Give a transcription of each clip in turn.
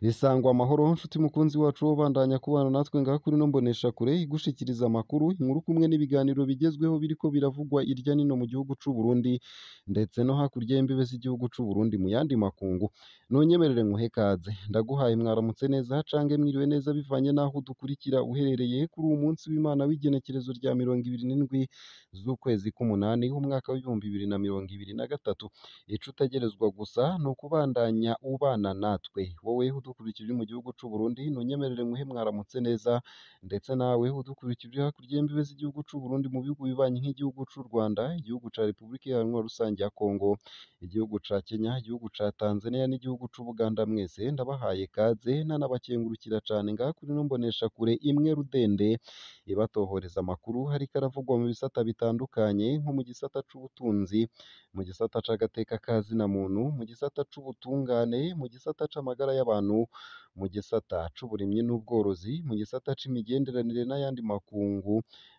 Isangwa amahoro nshuti mukunzi wacu wobandanya kubana natwe ngaha kuri ino mboneshakure igushikiriza amakuru, inkuru kumwe n'ibiganiro bigezweho biriko biravugwa irya nino mu gihugu c'u Burundi ndetse no hakurya y'imbibe z'igihugu c'u Burundi mu yandi makungu. Nunyemerere nkuhe kaze, ndaguhaye mwaramutse neza cange mwiriwe neza bivanye n'aho udukurikira uherereye kuri uwu munsi w'Imana w'igenekerezo rya 27 z'ukwezi k'umunani umwaka w'ibihumbi 2023. Ico utegerezwa gusa ni ukubandanya ubana natwe wowe udukurikira uri mu gihugu c'u Burundi, nunyemerere nkuhe mwaramutse neza ndetse nawe udukurikira uri hakurya y'imbibe z'igihugu c'u Burundi mu bihugu bibanyi nk'igihugu c'u Rwanda, igihugu ca Repubulika Iharanira Rusange ya Kongo, igihugu ca Kenya, igihugu ca Tanzania n'igihugu c'u Buganda. Mwese ndabahaye kaze nanabakengurukira cane ngaha kuri ino mboneshakure imwe rudende ibatohoreza amakuru hariko aravugwa mu bisata bitandukanye nko mu gisata c'ubutunzi, mu gisata c'agateka ka zina muntu, mu gisata c'ubutungane, mu gisata c'amagara y'abantu, mu gisata c'uburimyi n'ubworozi, mu gisata c'imigenderanire n'ayandi makungu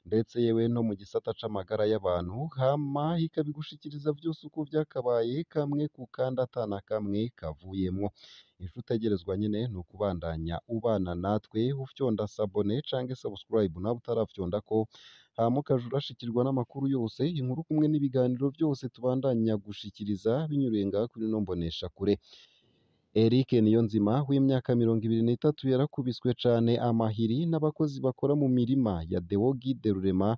ndetse yewe no mu gisata c'amagara y'abantu, hama ikabigushikiriza vyose uko vyakabaye kamwe ku kandi atana kamwe kavuyemwo. Ico utegerezwa nyene ni ukubandanya ubana natwe ufyonda sabone canke subscribe nawe utarafyondako, hama ukaja urashikirwa n'amakuru yose, inkuru kumwe n'ibiganiro vyose tubandanya gushikiriza binyuriye ngaha kuri ino mboneshakure. Eric Niyonzima w'imyaka 23 yarakubiswe cane amahiri n'abakozi bakora mu mirima ya Deo Guide Rurema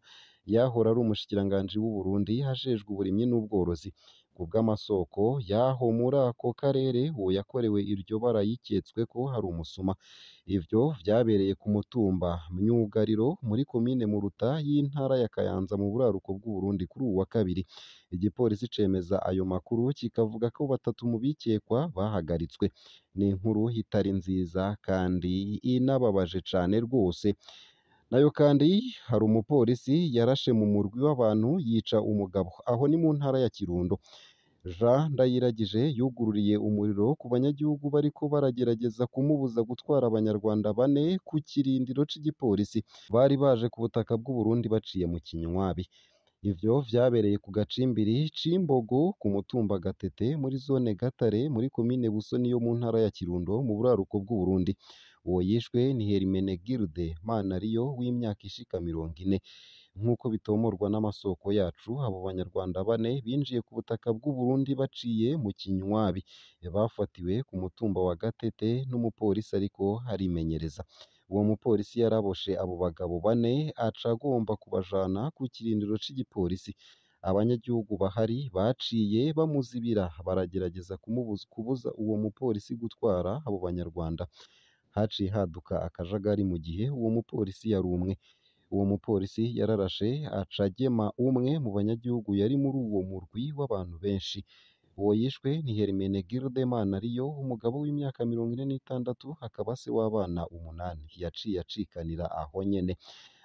yahora ari umushikiranganji w'u Burundi hajejwe uburimyi n'ubworozi. Kubw'amasoko yaho muri ako karere uwo yakorewe iryo bara yiketsweko hari umusuma. Ivyo vyabereye ku mutumba Myugariro muri komine Muruta y'intara ya Kayanza mu buraruko bw'u Burundi kuri uwu wa kabiri. Igipolisi cemeza ayo makuru kikavuga ko 3 mu bikekwa bahagaritswe. Ni inkuru itari nziza kandi inababaje cane rwose. Nayo kandi hari umupolisi yarashe mu murwi w'abantu yica umugabo, aho ni mu ntara ya Kirundo. Jean Ndayiragije yugururiye umuriro ku banyagihugu bariko baragerageza kumubuza gutwara abanyarwanda 4 ku kirindiro c'igipolisi bari baje ku butaka bw'u Burundi baciye mu Kinywabi. Ivyo vyabereye ku gacimbiri c'Imbogo ku mutumba Gatete muri zone Gatare muri komine Busoni yo mu ntara ya Kirundo mu buraruko bw'u Burundi. Uwo yishwe ni Hermenegilde Manariyo w'imyaka ishika 40. Nk'uko bitomorwa n'amasoko yacu, abo banyarwanda 4 binjiye ku butaka bw'u Burundi baciye mu Kinywabi, bafatiwe ku mutumba wa Gatete n'umupolisi ariko arimenyereza. Uwo mupolisi yaraboshe abo bagabo 4 aca agomba kubajana ku kirindiro c'igipolisi. Abanyagihugu bahari baciye bamuzibira baragerageza kubuza uwo mupolisi gutwara abo banyarwanda. Haciye haduka akajagari mu gihe uwo mupolisi yari umwe. Uwo mupolisi yararashe aca agema umwe mu banyagihugu yari muri uwo murwi w'abantu benshi. Uwo yishwe ni Hermenegilde Manariyo, umugabo w'imyaka 46, akaba se w'abana 8. Yaciye acikanira aho nyene.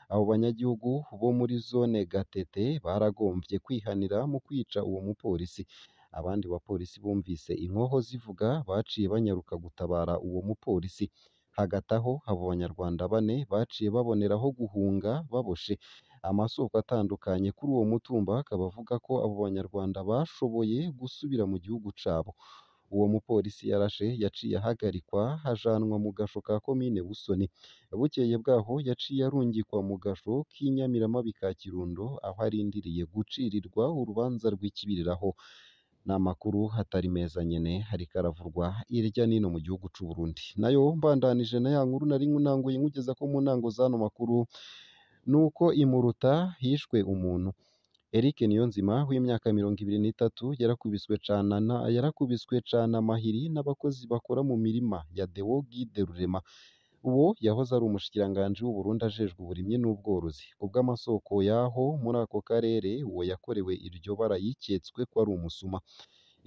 Abo banyagihugu bo muri zone Gatete baragomvye kwihanira mu kwica uwo mupolisi. Abandi bapolisi bumvise inkoho zivuga baciye banyaruka gutabara uwo mupolisi. Hagati aho abo banyarwanda 4 baciye baboneraho guhunga baboshe. Amasoko atandukanye kuri uwo mutumba akaba avuga ko abo banyarwanda bashoboye gusubira mu gihugu cabo. Uwo mupolisi yarashe yaciye ahagarikwa hajanwa mu gasho ka komine Busoni. Bukeye bwaho yaciye arungikwa mu gasho k'Inyamiramabi ka Kirundo aho arindiriye gucirirwa urubanza rw'ikibiriraho. N'amakuru hatari meza nyene hariko aravurwa irya nino mu gihugu c'u Burundi. Nayo mbandanije na ya nkuru nari nkunanguye nkugeza ko mu ntango zano makuru nuko imuruta hishwe umuntu. Eric Niyonzima w'imyaka 23 yarakubiswe cane amahiri n'abakozi bakora mu mirima ya Deo Guide Rurema. Uwo yahoze ari umushikiranganji w'u Burundi ajejwe uburimyi n'ubworozi. Kubw'amasoko yaho muri ako karere uwo yakorewe iryo bara yiketswe ko ari umusuma.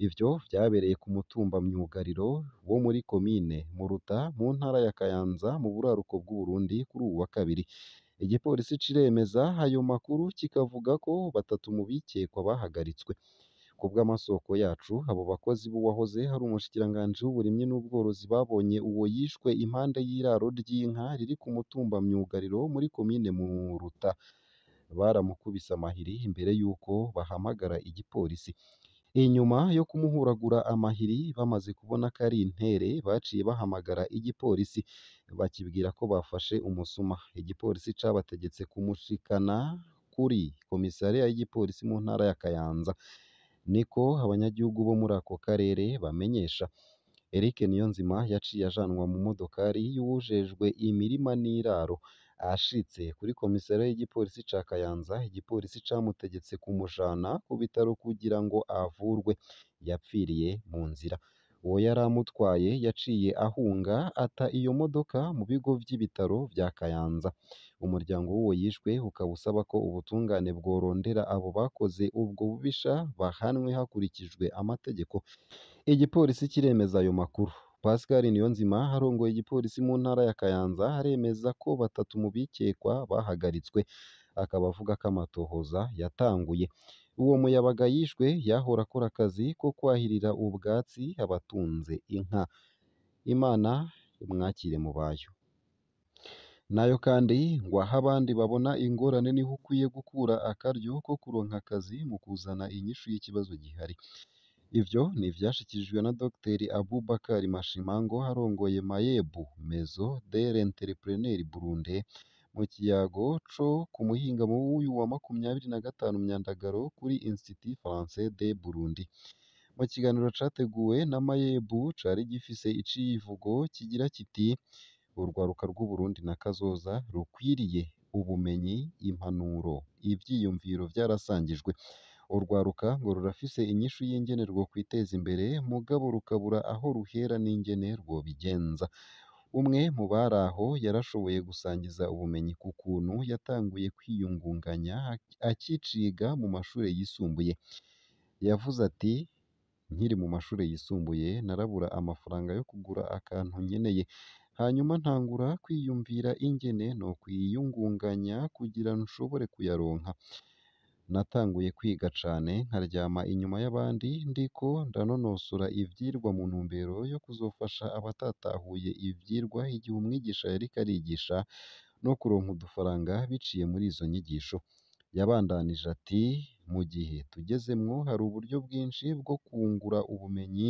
Ivyo vyabereye ku mutumba Myugariro wo muri komine Muruta mu ntara ya Kayanza mu buraruko bw'u Burundi kuri uwu wa kabiri. Igipolisi ciremeza ayo makuru kikavuga ko 3 mu bikekwa bahagaritswe. Kubw'amasoko yacu, abo bakozi b'uwahoze hari umushikiranganji w'uburimyi n'ubworozi babonye uwo yishwe impande y'iraro ry'inka riri ku mutumba Myugariro muri komine Muruta. Baramukubise amahiri imbere yuko bahamagara igipolisi. Inyuma yo kumuhuragura amahiri bamaze kubona ko ari intere, baciye bahamagara igipolisi bakibwira ko bafashe umusuma. Igipolisi cabategetse kumushikana kuri komisariya y'igipolisi mu ntara ya Kayanza. Niko abanyagihugu bo muri ako karere bamenyesha. Eric Niyonzima yaciye ajanwa mu modokari y'uwujejwe imirima n'iraro. Ashitse kuri komisariya y'igipolisi ca Kayanza, igipolisi camutegetse kumujana ku bitaro kugira ngo avurwe. Yapfiriye mu nzira. Uwo yari amutwaye yaciye ahunga ata iyo modoka mu bigo vy'ibitaro vya Kayanza. Umuryango w'uwo yishwe ukaba usaba ko ubutungane bworondera abo bakoze ubwo bubisha bahanwe hakurikijwe amategeko. Igipolisi kiremeza ayo makuru. Pascal Niyonzima arongoye igipolisi mu ntara ya Kayanza aremeza ko batatu mu bikekwa bahagaritswe, akaba avuga ko amatohoza yatanguye. Uwo muyabaga yishwe yahora akora akazi ko kwahirira ubwatsi abatunze inka. Imana imwakire mu bayo. Nayo kandi ngo aho abandi babona ingorane niho ukwiye gukura akaryo ko kuronka akazi mu kuzana inyishu y'ikibazo gihari. Ivyo ni ivyashikirijwe na Dr Aboubakar Mashimango arongoye Mayebu Maison de l'Entrepreneur Burundais mu kiyago co ku muhingamo w'uyu wa 25 Myandagaro kuri Institut Français de Burundi. Mu kiganiro categuwe na Mayebu cari gifise icivugo kigira kiti urwaruka rw'Uburundi na kazoza rukwiriye ubumenyi, impanuro, ivyiyumviro vyarasangijwe. Urwaruka ngo rurafise inyishu y'ingene rwokwiteza imbere mugabo rukabura aho ruhera n'ingene rwobigenza. Umwe mu bari aho yarashoboye gusangiza ubumenyi ku kuntu yatanguye kwiyungunganya akiciga mu mashure yisumbuye. Yavuze ati nkiri mu mashure yisumbuye narabura amafaranga yo kugura akantu nkeneye, hanyuma ntangura kwiyumvira ingene nokwiyungunganya kugira nshobore kuyaronka. Natanguye kwiga cane nkaryama inyuma y'abandi ndiko ndanonosora ivyirwa mu ntumbero yo kuzofasha abatatahuye ivyirwa igihe umwigisha yariko arigisha no kuronka udufaranga biciye muri izo nyigisho. Yabandanije ati mu gihe tugezemwo hari uburyo bwinshi bwo kwungura ubumenyi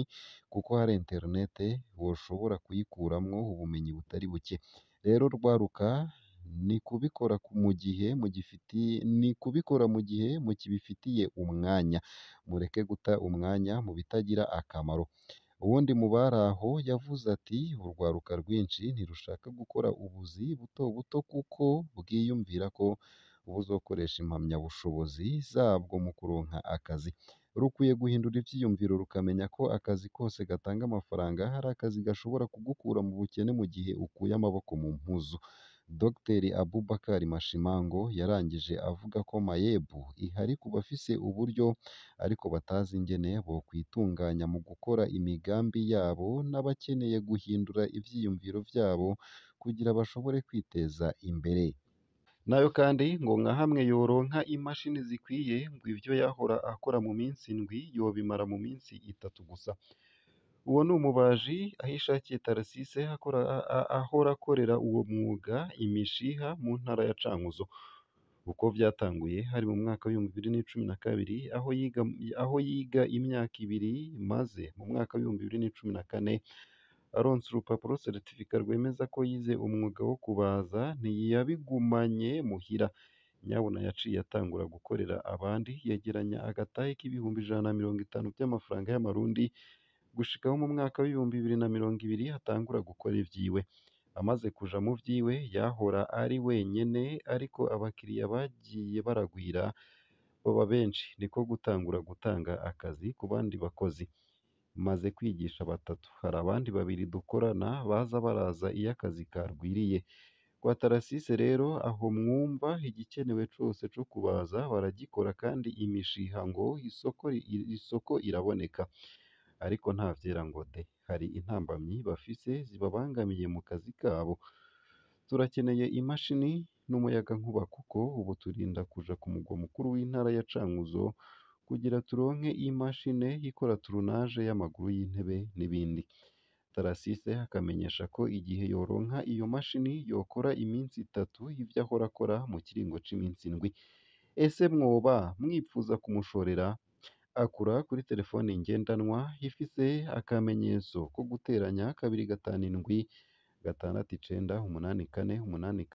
kuko hari interinete woshobora kuyikuramwo ubumenyi butari buke. Rero rwaruka ni kubikora mu gihe mukibifitiye umwanya. Mureke guta umwanya mu bitagira akamaro. Uwundi mu bari aho yavuze ati urwaruka rwinshi ntirushaka gukora ubuzi buto buto kuko bwiyumvira ko buzokoresha impamyabushobozi zabwo mu kuronka akazi. Rukwiye guhindura ivyiyumviro rukamenya ko akazi kose gatanga amafaranga hari akazi gashobora kugukura mu bukene mu gihe ukuye amaboko mu mpuzu. Dr Aboubakar Mashimango yarangije avuga ko Mayebu ihari ku bafise uburyo ariko batazi ingene bokwitunganya mu gukora imigambi yabo n'abakeneye guhindura ivyiyumviro vyabo kugira bashobore kwiteza imbere. Nayo kandi ngo nka hamwe yoronka imashini zikwiye ngo ivyo yahora akora mu minsi indwi yobimara mu minsi 3 gusa. Uwo ni umubaji Ahishakiye Tharcisse ahora akorera uwo mwuga imishiha mu ntara ya Cankuzo. Uko vyatanguye hari mu mwaka w'ibihumbi 2012 aho yiga imyaka 2 maze mu mwaka w'ibihumbi 2014 aronse urupapuro certificat rwemeza ko yize umwuga wo kubaza ntiyabigumanye muhira. Nyabuna yaciye atangura gukorera abandi yegeranya agatahe k'ibihumbi 150 by'amafaranga y'amarundi gushikaho mu mwaka w'ibihumbi 2020 atangura gukora ivyiwe. Amaze kuja mu vyiwe yahora ari wenyene ariko abakiriya bagiye baragwira baba benshi niko gutangura gutanga akazi ku bandi bakozi. Maze kwigisha 3 hari abandi 2 dukorana baza baraza iyo akazi karwiriye. Kwa Tharcisse rero aho mwumva igikenewe cose co kubaza baragikora kandi imishiha ngo isoko iraboneka. Ariko nta vyera ngo de, hari intambamyi bafise zibabangamiye mu kazi kabo. Turakeneye imashini n'umuyagankuba kuko ubu turinda kuja ku mugwa mukuru w'intara ya Cankuzo kugira turonke imashine ikora turunaje y'amaguru y'intebe n'ibindi. Tharcisse akamenyesha ko igihe yoronka iyo mashini yokora iminsi 3 y'ivyo ahora akora mu kiringo c'iminsi 7. Ese mwoba mwipfuza kumushorera? akura kuri telefoni ngendanwa ifise akamenyetso ko guteranya 257 694 8